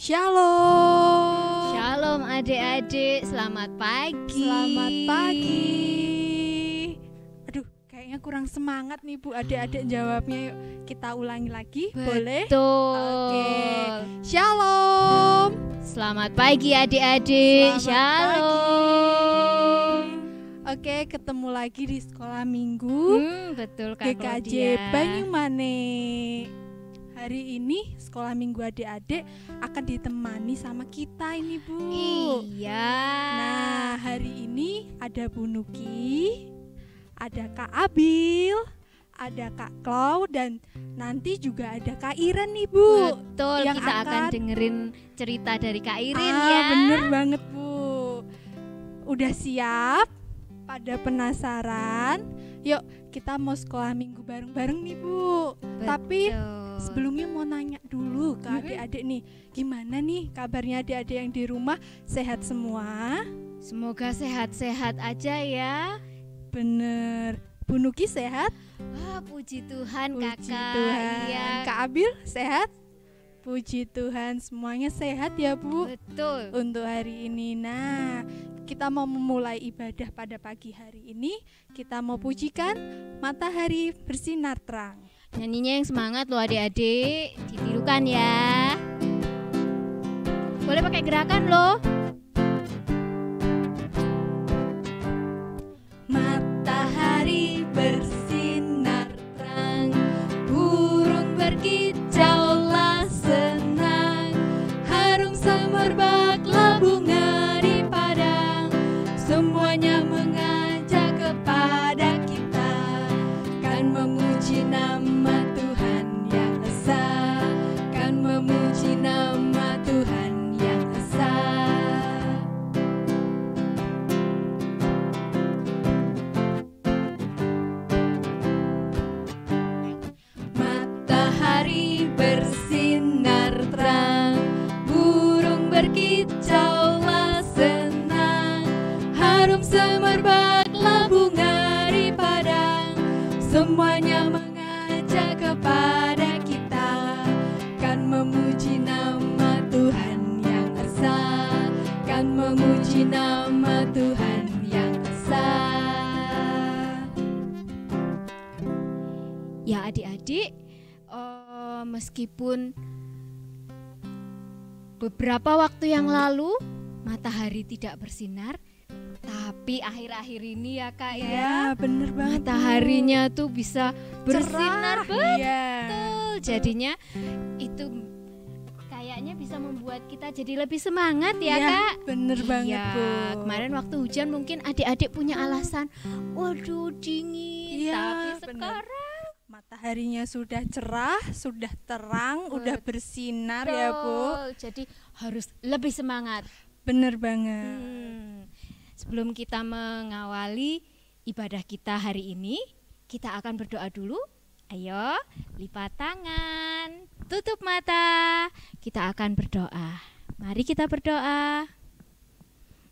Shalom. Shalom adik-adik, selamat pagi. Selamat pagi. Aduh, kayaknya kurang semangat nih Bu adik-adik jawabnya. Yuk kita ulangi lagi, boleh? Betul. Oke. Shalom. Selamat pagi adik-adik. Selamat Shalom. Oke, ketemu lagi di sekolah minggu Betul Kak GKJ Claudia. Banyumane. Hari ini sekolah minggu adik-adik akan ditemani sama kita ini Bu. Iya. Nah, hari ini ada Bu Nuki, ada Kak Abil, ada Kak Klau, dan nanti juga ada Kak Iren nih Bu. Betul, yang kita akan dengerin cerita dari Kak Iren ya. Bener banget Bu. Udah siap? Pada penasaran? Yuk kita mau sekolah minggu bareng-bareng nih Bu. Tapi sebelumnya mau nanya dulu ke adik-adik nih, gimana nih kabarnya adik-adik yang di rumah, sehat semua? Semoga sehat-sehat aja ya. Bener. Bu Nuki sehat? Wah, puji Tuhan Puji kakak. Tuhan. Iya. Kak Abil sehat? Puji Tuhan, semuanya sehat ya Bu. Betul. Untuk hari ini. Nah, kita mau memulai ibadah pada pagi hari ini. Kita mau pujikan matahari bersinar terang. Nyanyinya yang semangat loh adik-adik, ditirukan ya. Boleh pakai gerakan loh. Matahari bersinar terang, burung berkicaulah senang, harum semerbaklah bunga di padang, semuanya mengajak kepada kita, kan memuji nama Tuhan yang esa, kan memuji nama Tuhan yang esa. Matahari bersinar terang, burung berkicaulah senang, harum semerbaklah bunga di padang, semuanya mengajak kepada kita, kan memuji nama Tuhan yang esa, kan memuji nama Tuhan yang esa. Ya adik-adik, meskipun beberapa waktu yang lalu matahari tidak bersinar, tapi akhir-akhir ini ya kak ya, Bener banget. mataharinya tuh bisa bersinar Iya. betul. Jadinya itu kayaknya bisa membuat kita jadi lebih semangat ya kak. Bener banget Iya, Bu. kemarin waktu hujan mungkin adik-adik punya alasan, waduh dingin, Iya, tapi bener. sekarang Mataharinya sudah cerah, sudah terang, udah bersinar ya Bu. betul, jadi harus lebih semangat. Bener banget. Sebelum kita mengawali ibadah kita hari ini, kita akan berdoa dulu. Ayo, lipat tangan, tutup mata. Kita akan berdoa. Mari kita berdoa.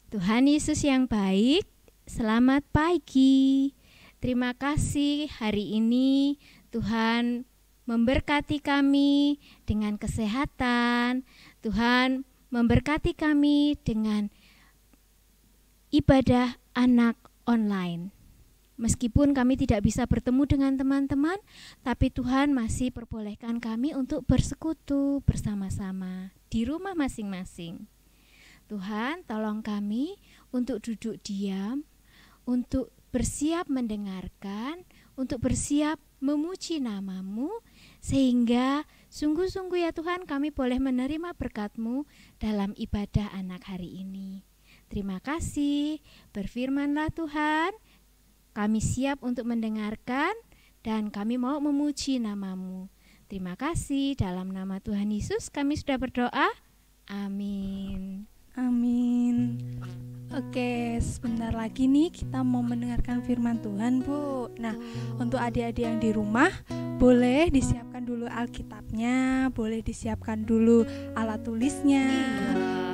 Tuhan Yesus yang baik, selamat pagi. Terima kasih hari ini Tuhan memberkati kami dengan kesehatan. Tuhan memberkati kami dengan ibadah anak online. Meskipun kami tidak bisa bertemu dengan teman-teman, tapi Tuhan masih perbolehkan kami untuk bersekutu bersama-sama di rumah masing-masing. Tuhan, tolong kami untuk duduk diam, untuk bersiap mendengarkan, untuk bersiap memuji nama-Mu, sehingga sungguh-sungguh ya Tuhan kami boleh menerima berkat-Mu dalam ibadah anak hari ini. Terima kasih, berfirman-Lah Tuhan, kami siap untuk mendengarkan dan kami mau memuji nama-Mu. Terima kasih, dalam nama Tuhan Yesus kami sudah berdoa, amin. Amin. Oke, sebentar lagi nih kita mau mendengarkan firman Tuhan Bu. Nah, untuk adik-adik yang di rumah, boleh disiapkan dulu Alkitabnya, boleh disiapkan dulu alat tulisnya,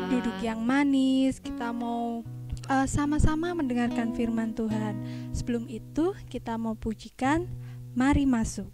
duduk yang manis. Kita mau sama-sama mendengarkan firman Tuhan. Sebelum itu kita mau pujikan Mari Masuk.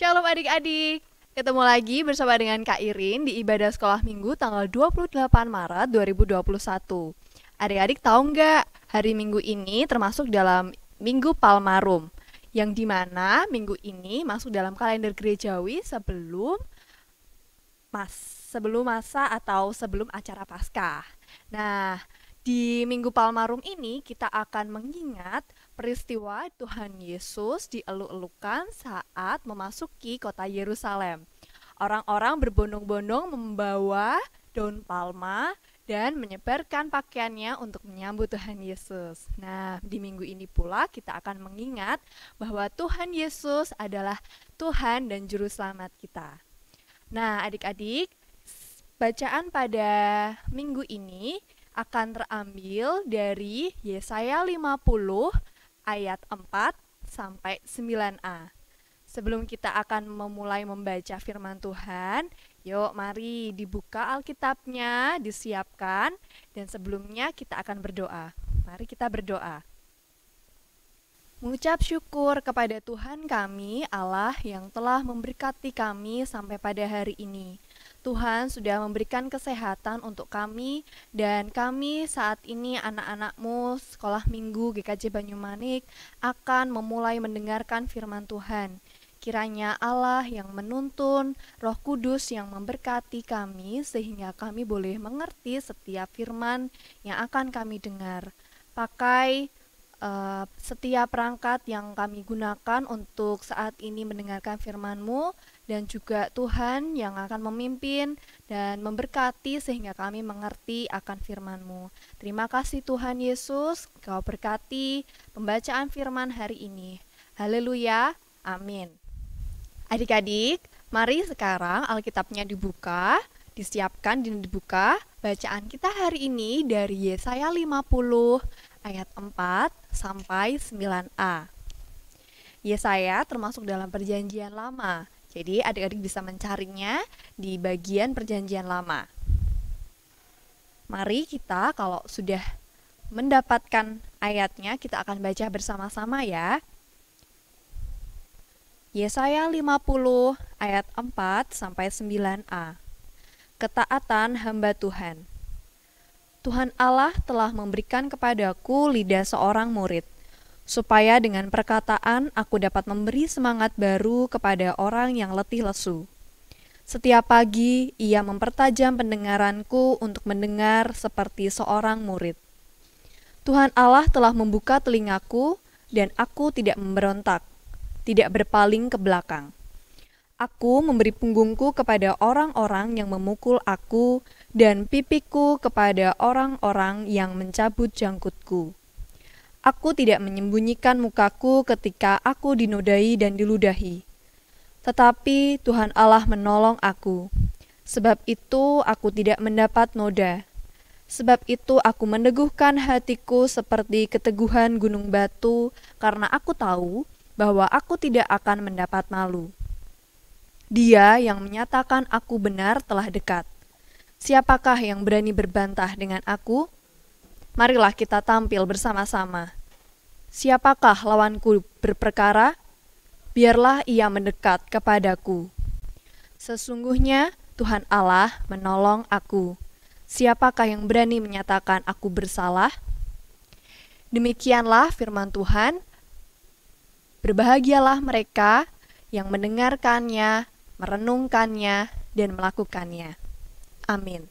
Shalom adik-adik. Ketemu lagi bersama dengan Kak Irin di ibadah sekolah minggu tanggal 28 Maret 2021. Adik-adik tahu nggak, hari Minggu ini termasuk dalam Minggu Palmarum, yang dimana minggu ini masuk dalam kalender gerejawi sebelum masa atau sebelum acara Paskah. Nah, di Minggu Palmarum ini kita akan mengingat peristiwa Tuhan Yesus dieluk-elukan saat memasuki kota Yerusalem. Orang-orang berbondong-bondong membawa daun palma dan menyebarkan pakaiannya untuk menyambut Tuhan Yesus. Nah, di minggu ini pula kita akan mengingat bahwa Tuhan Yesus adalah Tuhan dan Juru Selamat kita. Nah, adik-adik, bacaan pada minggu ini akan terambil dari Yesaya 50 ayat 4 sampai 9a. Sebelum kita akan memulai membaca firman Tuhan, yuk mari dibuka Alkitabnya, disiapkan, dan sebelumnya kita akan berdoa. Mari kita berdoa. Mengucap syukur kepada Tuhan kami, Allah yang telah memberkati kami sampai pada hari ini. Tuhan sudah memberikan kesehatan untuk kami, dan kami saat ini anak-anakmu sekolah minggu GKJ Banyumanik akan memulai mendengarkan firman Tuhan. Kiranya Allah yang menuntun, Roh Kudus yang memberkati kami sehingga kami boleh mengerti setiap firman yang akan kami dengar. Pakai setiap perangkat yang kami gunakan untuk saat ini mendengarkan firman-Mu, dan juga Tuhan yang akan memimpin dan memberkati sehingga kami mengerti akan firman-Mu. Terima kasih Tuhan Yesus, Kau berkati pembacaan firman hari ini. Haleluya, amin. Adik-adik, mari sekarang Alkitabnya dibuka, disiapkan dan dibuka. Bacaan kita hari ini dari Yesaya 50 ayat 4 sampai 9a. Yesaya termasuk dalam perjanjian lama, jadi adik-adik bisa mencarinya di bagian perjanjian lama. Mari kita kalau sudah mendapatkan ayatnya, kita akan baca bersama-sama ya. Yesaya 50 ayat 4 sampai 9a. Ketaatan hamba Tuhan. Tuhan Allah telah memberikan kepadaku lidah seorang murid, supaya dengan perkataan aku dapat memberi semangat baru kepada orang yang letih lesu. Setiap pagi ia mempertajam pendengaranku untuk mendengar seperti seorang murid. Tuhan Allah telah membuka telingaku, dan aku tidak memberontak, tidak berpaling ke belakang. Aku memberi punggungku kepada orang-orang yang memukul aku, dan pipiku kepada orang-orang yang mencabut jangkutku. Aku tidak menyembunyikan mukaku ketika aku dinodai dan diludahi. Tetapi Tuhan Allah menolong aku. Sebab itu aku tidak mendapat noda. Sebab itu aku meneguhkan hatiku seperti keteguhan gunung batu, karena aku tahu bahwa aku tidak akan mendapat malu. Dia yang menyatakan aku benar telah dekat. Siapakah yang berani berbantah dengan aku? Marilah kita tampil bersama-sama. Siapakah lawanku berperkara? Biarlah ia mendekat kepadaku. Sesungguhnya Tuhan Allah menolong aku. Siapakah yang berani menyatakan aku bersalah? Demikianlah firman Tuhan. Berbahagialah mereka yang mendengarkannya, merenungkannya, dan melakukannya. Amin.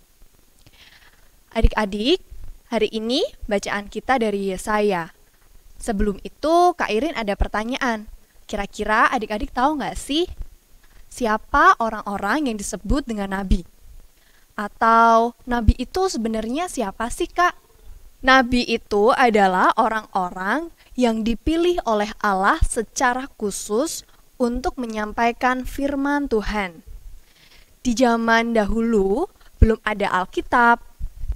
Adik-adik, hari ini bacaan kita dari Yesaya. Sebelum itu, Kak Irin ada pertanyaan. Kira-kira adik-adik tahu nggak sih, siapa orang-orang yang disebut dengan nabi? Atau nabi itu sebenarnya siapa sih, Kak? Nabi itu adalah orang-orang yang dipilih oleh Allah secara khusus untuk menyampaikan firman Tuhan. Di zaman dahulu belum ada Alkitab,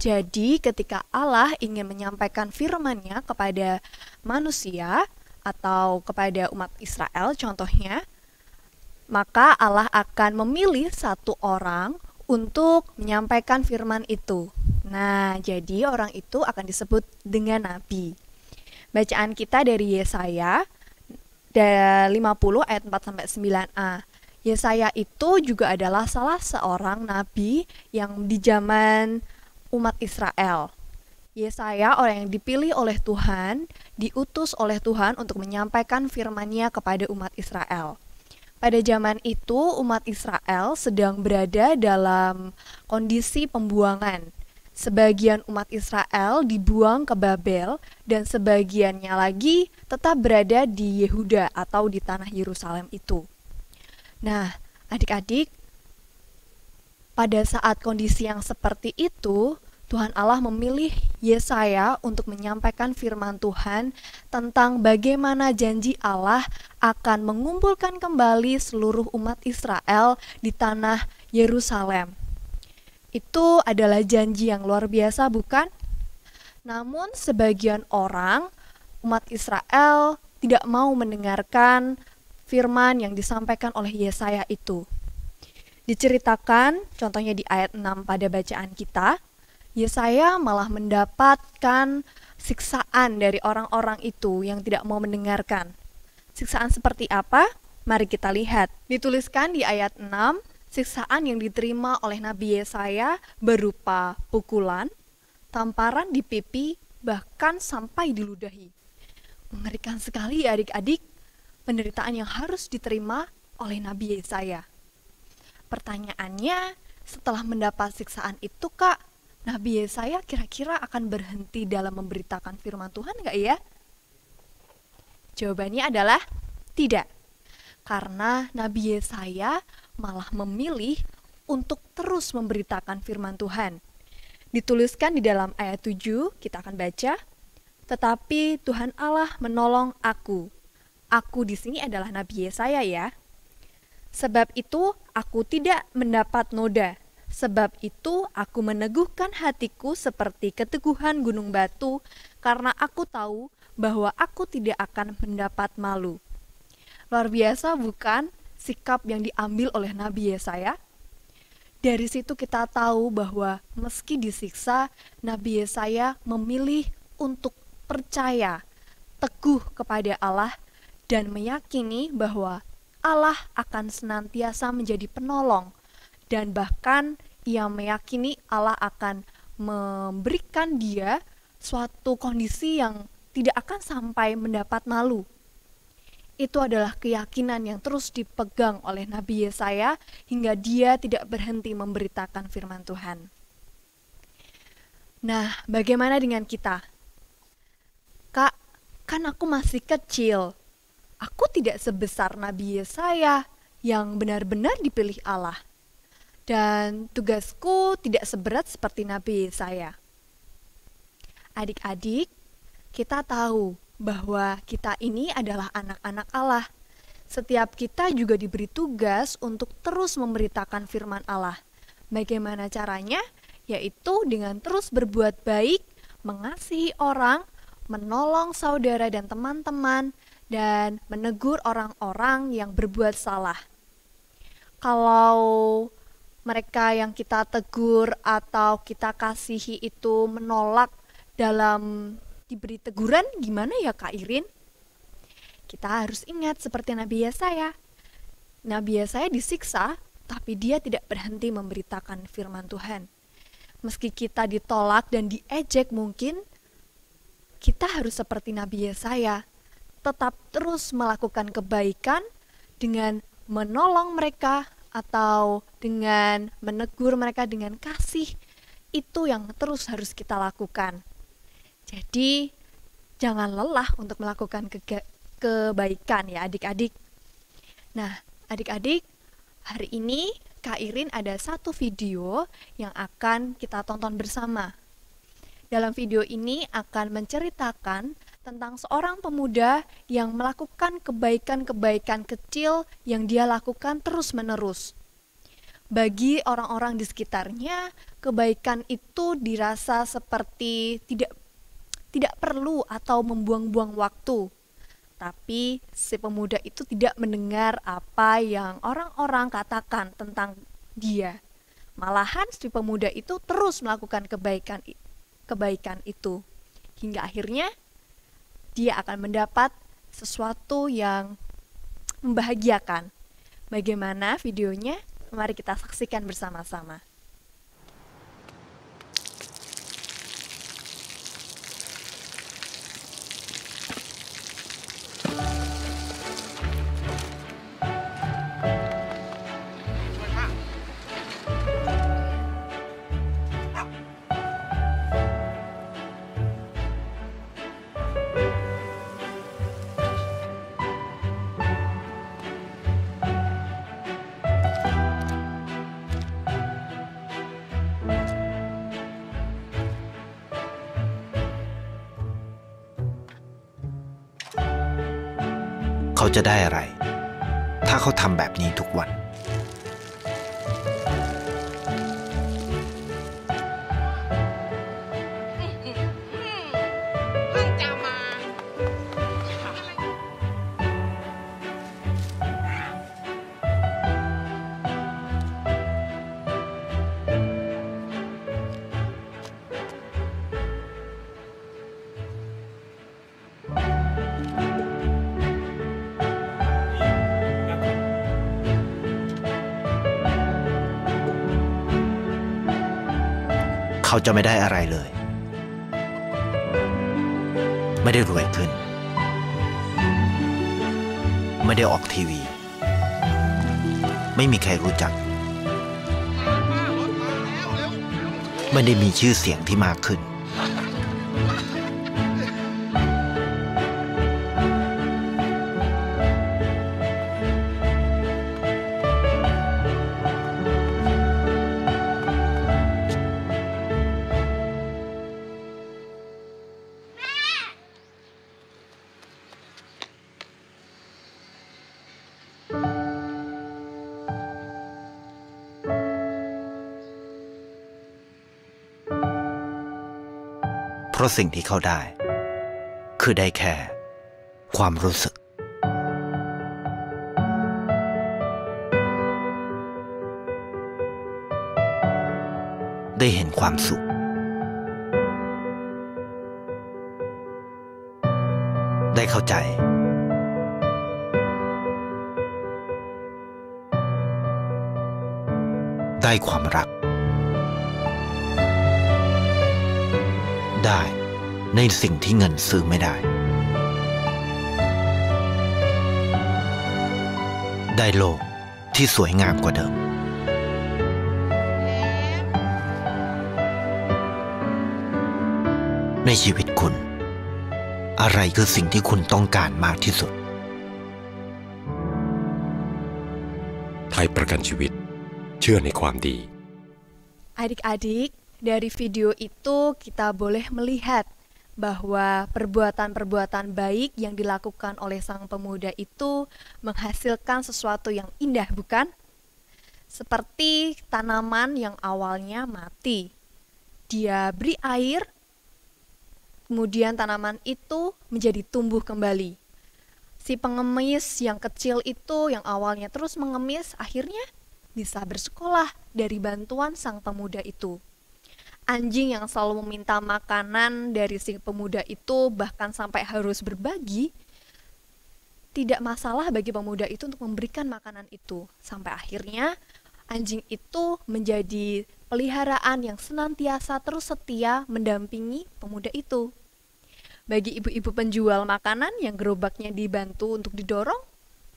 jadi ketika Allah ingin menyampaikan firman-Nya kepada manusia atau kepada umat Israel contohnya, maka Allah akan memilih satu orang untuk menyampaikan firman itu. Nah, jadi orang itu akan disebut dengan nabi. Bacaan kita dari Yesaya 50 ayat 4 sampai 9a. Yesaya itu juga adalah salah seorang nabi yang di zaman umat Israel. Yesaya orang yang dipilih oleh Tuhan, diutus oleh Tuhan untuk menyampaikan firman-Nya kepada umat Israel. Pada zaman itu umat Israel sedang berada dalam kondisi pembuangan. Sebagian umat Israel dibuang ke Babel dan sebagiannya lagi tetap berada di Yehuda atau di tanah Yerusalem itu. Nah, adik-adik, pada saat kondisi yang seperti itu, Tuhan Allah memilih Yesaya untuk menyampaikan firman Tuhan tentang bagaimana janji Allah akan mengumpulkan kembali seluruh umat Israel di tanah Yerusalem. Itu adalah janji yang luar biasa, bukan? Namun sebagian orang, umat Israel tidak mau mendengarkan firman yang disampaikan oleh Yesaya itu. Diceritakan, contohnya di ayat 6 pada bacaan kita, Yesaya malah mendapatkan siksaan dari orang-orang itu yang tidak mau mendengarkan. Siksaan seperti apa? Mari kita lihat. Dituliskan di ayat 6, siksaan yang diterima oleh Nabi Yesaya berupa pukulan, tamparan di pipi, bahkan sampai diludahi. Mengerikan sekali adik-adik, penderitaan yang harus diterima oleh Nabi Yesaya. Pertanyaannya, setelah mendapat siksaan itu, Kak, Nabi Yesaya kira-kira akan berhenti dalam memberitakan firman Tuhan nggak ya? Jawabannya adalah tidak. Karena Nabi Yesaya malah memilih untuk terus memberitakan firman Tuhan. Dituliskan di dalam ayat 7, kita akan baca, "Tetapi Tuhan Allah menolong aku." Aku di sini adalah Nabi Yesaya ya. "Sebab itu aku tidak mendapat noda. Sebab itu aku meneguhkan hatiku seperti keteguhan gunung batu, karena aku tahu bahwa aku tidak akan mendapat malu." Luar biasa bukan sikap yang diambil oleh Nabi Yesaya? Dari situ kita tahu bahwa meski disiksa, Nabi Yesaya memilih untuk percaya, teguh kepada Allah, dan meyakini bahwa Allah akan senantiasa menjadi penolong, dan bahkan ia meyakini Allah akan memberikan dia suatu kondisi yang tidak akan sampai mendapat malu. Itu adalah keyakinan yang terus dipegang oleh Nabi Yesaya hingga dia tidak berhenti memberitakan firman Tuhan. Nah, bagaimana dengan kita? Kak, kan aku masih kecil. Aku tidak sebesar Nabi Yesaya yang benar-benar dipilih Allah. Dan tugasku tidak seberat seperti Nabi Yesaya. Adik-adik, kita tahu bahwa kita ini adalah anak-anak Allah. Setiap kita juga diberi tugas untuk terus memberitakan firman Allah. Bagaimana caranya? Yaitu dengan terus berbuat baik, mengasihi orang, menolong saudara dan teman-teman, dan menegur orang-orang yang berbuat salah. Kalau mereka yang kita tegur atau kita kasihi itu menolak dalam diberi teguran, gimana ya Kak Irin? Kita harus ingat seperti Nabi Yesaya. Nabi Yesaya disiksa, tapi dia tidak berhenti memberitakan firman Tuhan. Meski kita ditolak dan diejek mungkin, kita harus seperti Nabi Yesaya, tetap terus melakukan kebaikan dengan menolong mereka atau dengan menegur mereka dengan kasih. Itu yang terus harus kita lakukan. Jadi, jangan lelah untuk melakukan kebaikan ya adik-adik. Nah, adik-adik, hari ini Kak Irin ada satu video yang akan kita tonton bersama. Dalam video ini akan menceritakan tentang seorang pemuda yang melakukan kebaikan-kebaikan kecil yang dia lakukan terus-menerus. Bagi orang-orang di sekitarnya, kebaikan itu dirasa seperti tidak perlu atau membuang-buang waktu. Tapi si pemuda itu tidak mendengar apa yang orang-orang katakan tentang dia. Malahan si pemuda itu terus melakukan kebaikan itu. Hingga akhirnya dia akan mendapat sesuatu yang membahagiakan. Bagaimana videonya? Mari kita saksikan bersama-sama.เขาจะได้อะไรถ้าเขาทำแบบนี้ทุกวันเขาจะไม่ได้อะไรเลยไม่ได้รวยขึ้นไม่ได้ออกทีวีไม่มีใครรู้จักไม่ได้มีชื่อเสียงที่มากขึ้นเพราะสิ่งที่เขาได้คือได้แค่ความรู้สึกได้เห็นความสุขได้เข้าใจได้ความรักได้ในสิ่งที่เงินซื้อไม่ได้ได้โลกที่สวยงามกว่าเดิมในชีวิตคุณอะไรคือสิ่งที่คุณต้องการมากที่สุดไทยประกันชีวิตเชื่อในความดี Adik-adik, dari video itu kita boleh melihat bahwa perbuatan-perbuatan baik yang dilakukan oleh sang pemuda itu menghasilkan sesuatu yang indah, bukan? Seperti tanaman yang awalnya mati. Dia beri air, kemudian tanaman itu menjadi tumbuh kembali. Si pengemis yang kecil itu yang awalnya terus mengemis, akhirnya bisa bersekolah dari bantuan sang pemuda itu. Anjing yang selalu meminta makanan dari si pemuda itu bahkan sampai harus berbagi, tidak masalah bagi pemuda itu untuk memberikan makanan itu. Sampai akhirnya anjing itu menjadi peliharaan yang senantiasa terus setia mendampingi pemuda itu. Bagi ibu-ibu penjual makanan yang gerobaknya dibantu untuk didorong,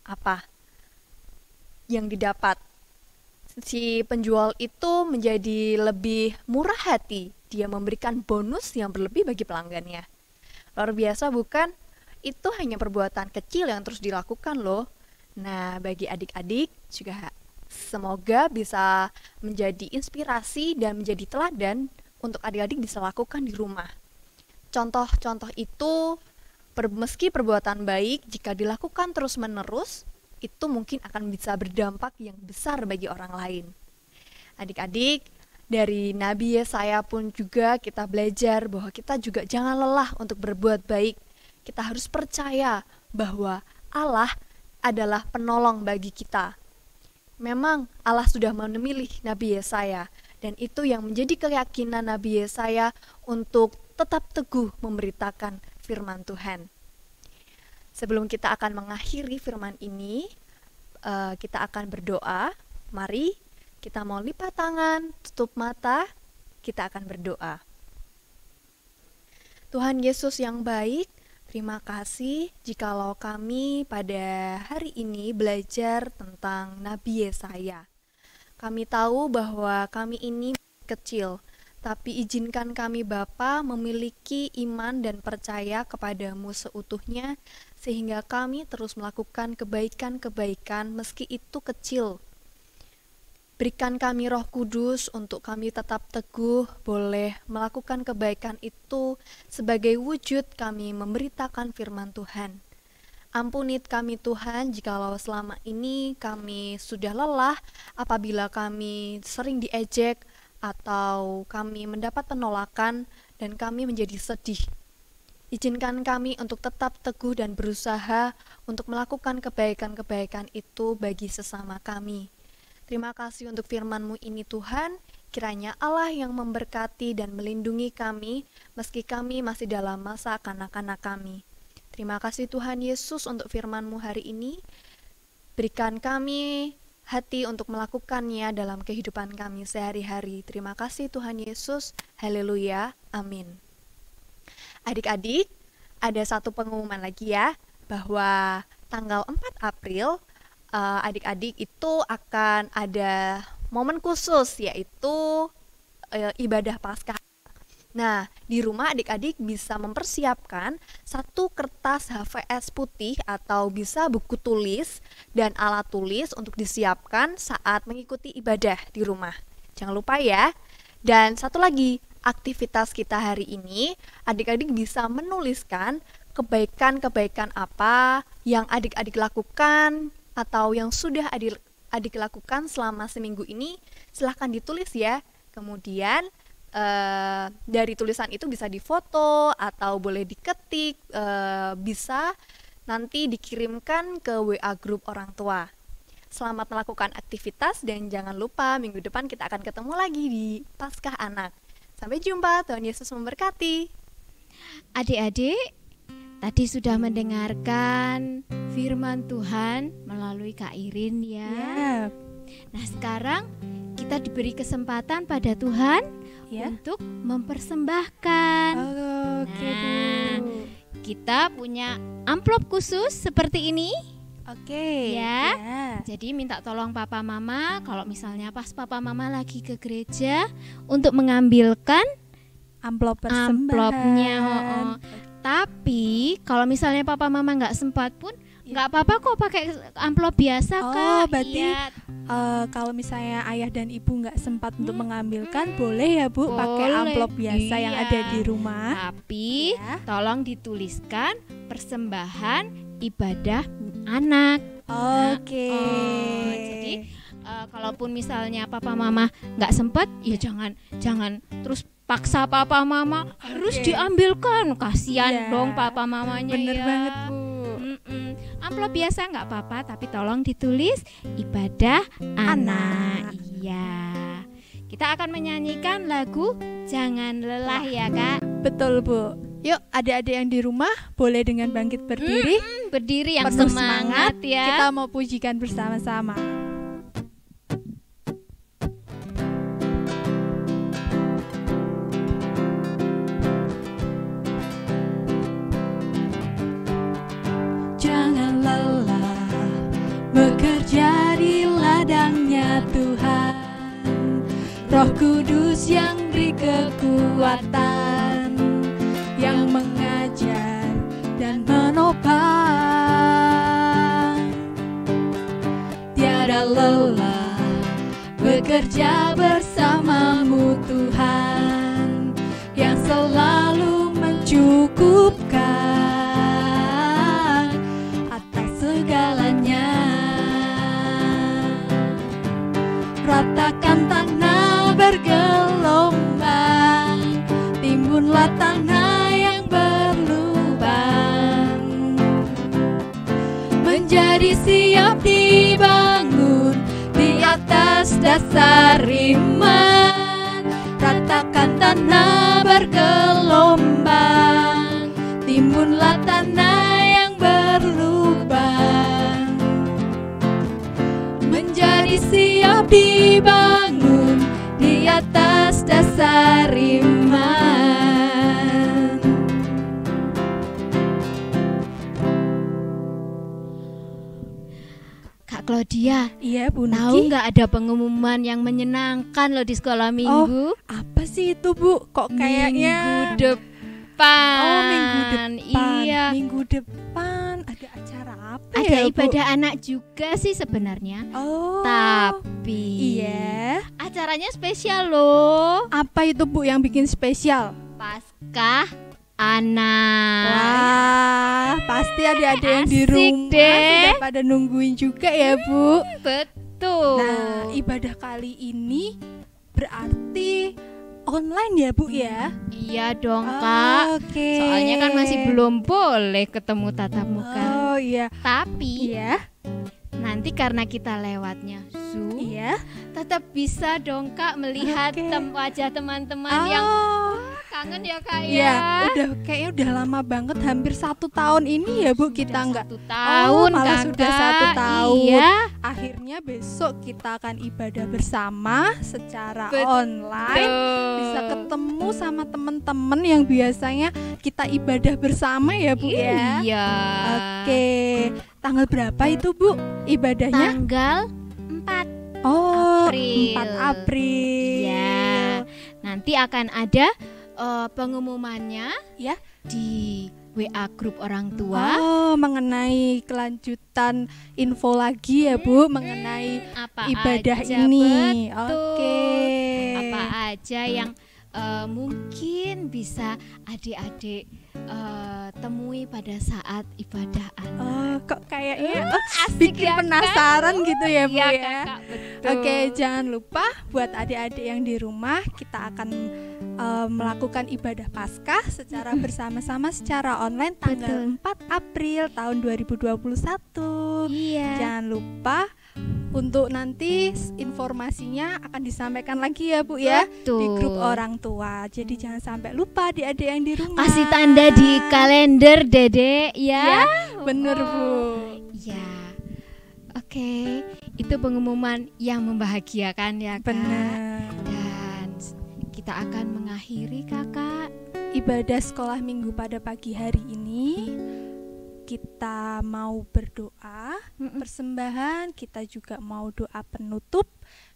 apa yang didapat? Si penjual itu menjadi lebih murah hati. Dia memberikan bonus yang berlebih bagi pelanggannya. Luar biasa bukan? Itu hanya perbuatan kecil yang terus dilakukan loh. Nah, bagi adik-adik juga semoga bisa menjadi inspirasi dan menjadi teladan untuk adik-adik bisa lakukan di rumah. Contoh-contoh itu, meski perbuatan baik jika dilakukan terus-menerus, itu mungkin akan bisa berdampak yang besar bagi orang lain. Adik-adik, dari Nabi Yesaya pun juga kita belajar bahwa kita juga jangan lelah untuk berbuat baik. Kita harus percaya bahwa Allah adalah penolong bagi kita. Memang Allah sudah memilih Nabi Yesaya, dan itu yang menjadi keyakinan Nabi Yesaya untuk tetap teguh memberitakan firman Tuhan. Sebelum kita akan mengakhiri firman ini, kita akan berdoa. Mari kita mau lipat tangan, tutup mata, kita akan berdoa. Tuhan Yesus yang baik, terima kasih jikalau kami pada hari ini belajar tentang Nabi Yesaya. Kami tahu bahwa kami ini kecil, tapi izinkan kami Bapa memiliki iman dan percaya kepadamu seutuhnya, sehingga kami terus melakukan kebaikan-kebaikan meski itu kecil. Berikan kami Roh Kudus untuk kami tetap teguh boleh melakukan kebaikan itu sebagai wujud kami memberitakan firman Tuhan. Ampuni kami Tuhan jikalau selama ini kami sudah lelah apabila kami sering diejek atau kami mendapat penolakan dan kami menjadi sedih. Izinkan kami untuk tetap teguh dan berusaha untuk melakukan kebaikan-kebaikan itu bagi sesama kami. Terima kasih untuk firman-Mu ini Tuhan, kiranya Allah yang memberkati dan melindungi kami, meski kami masih dalam masa kanak-kanak kami. Terima kasih Tuhan Yesus untuk firman-Mu hari ini, berikan kami hati untuk melakukannya dalam kehidupan kami sehari-hari. Terima kasih Tuhan Yesus, haleluya, amin. Adik-adik, ada satu pengumuman lagi ya, bahwa tanggal 4 April, adik-adik itu akan ada momen khusus, yaitu ibadah Paskah. Nah, di rumah adik-adik bisa mempersiapkan satu kertas HVS putih atau bisa buku tulis dan alat tulis untuk disiapkan saat mengikuti ibadah di rumah. Jangan lupa ya. Dan satu lagi, aktivitas kita hari ini, adik-adik bisa menuliskan kebaikan-kebaikan apa yang adik-adik lakukan atau yang sudah adik lakukan selama seminggu ini. Silahkan ditulis ya. Kemudian dari tulisan itu bisa difoto atau boleh diketik, bisa nanti dikirimkan ke WA grup orang tua. Selamat melakukan aktivitas dan jangan lupa minggu depan kita akan ketemu lagi di Paskah Anak. Sampai jumpa, Tuhan Yesus memberkati. Adik-adik, tadi sudah mendengarkan firman Tuhan melalui Kak Irin ya. Yep. Nah, sekarang kita diberi kesempatan pada Tuhan untuk mempersembahkan. Oke, Nah, Bu. kita punya amplop khusus seperti ini. Oke. Ya. Jadi minta tolong papa mama kalau misalnya pas papa mama lagi ke gereja untuk mengambilkan Amplop persembahan. amplopnya. Tapi kalau misalnya papa mama nggak sempat pun nggak apa-apa kok pakai amplop biasa Kak. Berarti Iya. kalau misalnya ayah dan ibu nggak sempat untuk mengambilkan, boleh ya Bu pakai Boleh. amplop biasa yang Iya. ada di rumah. Tapi Ya. tolong dituliskan persembahan ibadah anak. Oke. Jadi kalaupun misalnya papa mama nggak sempat, ya jangan terus paksa papa mama harus diambilkan. Kasihan Iya. dong papa mamanya. Bener ya. banget Bu. Amplop biasa nggak apa-apa, tapi tolong ditulis ibadah anak. Iya. Kita akan menyanyikan lagu Jangan Lelah ya Kak. Betul Bu. Yuk adik-adik yang di rumah boleh dengan bangkit berdiri. Berdiri yang Penuh semangat ya. Kita mau pujikan bersama-sama. Jangan lelah bekerja di ladangnya Tuhan. Roh Kudus yang beri kekuatan, yang mengajar dan menopang. Tiada lelah bekerja bersamamu Tuhan, yang selalu mencukupkan atas segalanya. Ratakan tanah bergelombang, timbunlah tanah yang berlubang, menjadi siap dibangun di atas dasar iman. Ratakan tanah bergelombang, timbunlah tanah yang berlubang, ini siap dibangun di atas dasar iman. Kak Claudia, Iya, Bu tahu Nuki. nggak ada pengumuman yang menyenangkan loh di sekolah minggu? Apa sih itu, Bu? Kok kayaknya Minggu depan. Oh, minggu depan. Iya. Minggu depan ada acara apa Ada ya, Bu? ibadah anak juga sih sebenarnya. Oh. Tapi Iya. acaranya spesial loh. Apa itu, Bu, yang bikin spesial? Paskah anak. Wah, pasti adik-adik yang di Asik rumah deh. sudah pada nungguin juga ya, Bu. Betul. Nah, ibadah kali ini berarti online ya, Bu ya? Iya dong, Kak. Oke. Soalnya kan masih belum boleh ketemu tatap muka. Oh iya. Tapi Iya. nanti karena kita lewatnya Zoom, Iya. tetap bisa dong Kak melihat Oke. wajah teman-teman yang kangen ya Kak Iya, ya. kayaknya udah lama banget, hampir 1 tahun ini ya, Bu, kita Sudah nggak. 1 tahun malah Kakak. sudah 1 tahun. Iya. Akhirnya besok kita akan ibadah bersama secara Betul. online. Bisa ketemu sama teman-teman yang biasanya kita ibadah bersama ya, Bu ya. Iya. Oke. Tanggal berapa itu, Bu, ibadahnya? Tanggal 4 Oh, April. 4 April. Iya. Nanti akan ada pengumumannya Ya. di WA grup orang tua. Oh, mengenai kelanjutan info lagi ya, Bu, mengenai Apa ibadah aja, ini. betul. Oke. Apa aja yang mungkin bisa adik-adik temui pada saat ibadah anak. Oh, kok kayaknya Asik bikin ya, Kak? penasaran gitu ya, Bu Iya, ya. Kakak, betul. Oke, jangan lupa buat adik-adik yang di rumah, kita akan melakukan ibadah Paskah secara bersama-sama secara online tanggal 4 April tahun 2021. Iya. Jangan lupa untuk nanti informasinya akan disampaikan lagi ya, Bu ya, Betul. di grup orang tua. Jadi jangan sampai lupa adik-adik yang di rumah. Kasih tanda di kalender Dede ya. Bener, Bu. Ya. Oke, itu pengumuman yang membahagiakan ya, Kak. Bener. Dan kita akan mengakhiri Kakak. Ibadah sekolah minggu pada pagi hari ini kita mau berdoa persembahan, kita juga mau doa penutup,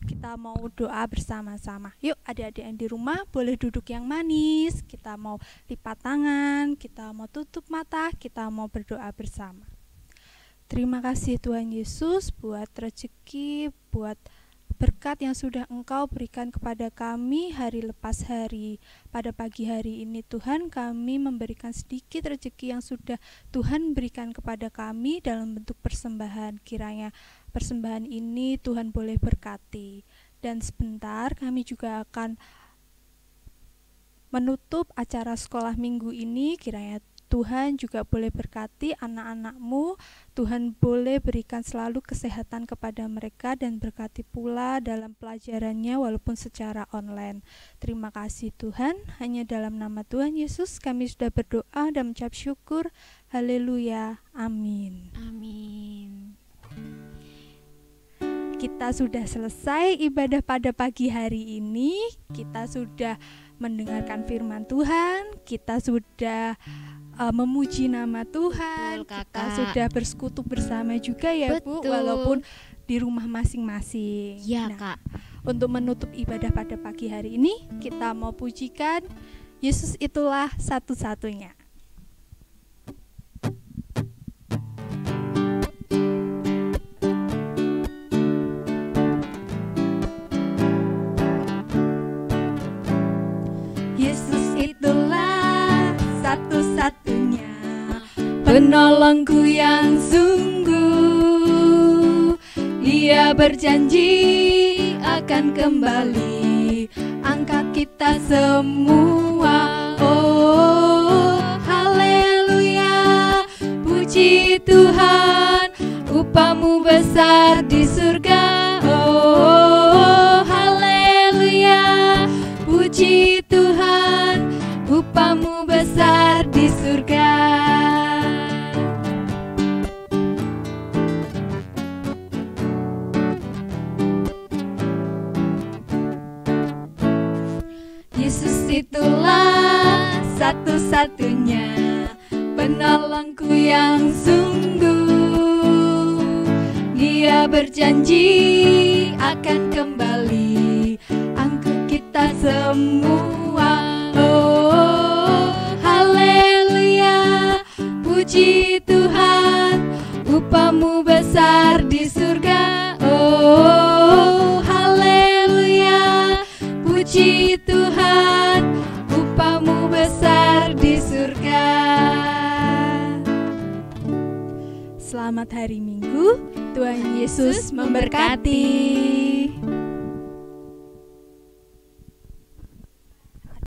kita mau doa bersama-sama. Yuk adik-adik yang di rumah boleh duduk yang manis, kita mau lipat tangan, kita mau tutup mata, kita mau berdoa bersama. Terima kasih Tuhan Yesus buat rezeki, buat berkat yang sudah Engkau berikan kepada kami hari lepas hari. Pada pagi hari ini Tuhan, kami memberikan sedikit rezeki yang sudah Tuhan berikan kepada kami dalam bentuk persembahan. Kiranya persembahan ini Tuhan boleh berkati. Dan sebentar kami juga akan menutup acara sekolah minggu ini. Kiranya Tuhan juga boleh berkati anak-anak-Mu. Tuhan boleh berikan selalu kesehatan kepada mereka dan berkati pula dalam pelajarannya walaupun secara online. Terima kasih Tuhan. Hanya dalam nama Tuhan Yesus kami sudah berdoa dan mengucap syukur. Haleluya. Amin. Amin. Kita sudah selesai ibadah pada pagi hari ini. Kita sudah mendengarkan firman Tuhan. Kita sudah memuji nama Tuhan. Betul, Kita Kakak. sudah bersekutu bersama juga ya, Bu, Betul. walaupun di rumah masing-masing. Ya, Nah, Kak. untuk menutup ibadah pada pagi hari ini, kita mau pujikan Yesus itulah satu-satunya. Yesus itulah satu-satunya penolongku yang sungguh. Dia berjanji akan kembali angkat kita semua. Oh, haleluya. Puji Tuhan, upahmu besar di surga. Oh, haleluya. Puji Tuhan, upahmu besar di surga. satu-satunya penolongku yang sungguh. Dia berjanji akan kembali angkut kita semua. Oh, haleluya, puji Tuhan, upahmu besar di surga. Oh, haleluya, puji Tuhan, upahmu besar di surga. Selamat hari Minggu, Tuhan Yesus memberkati.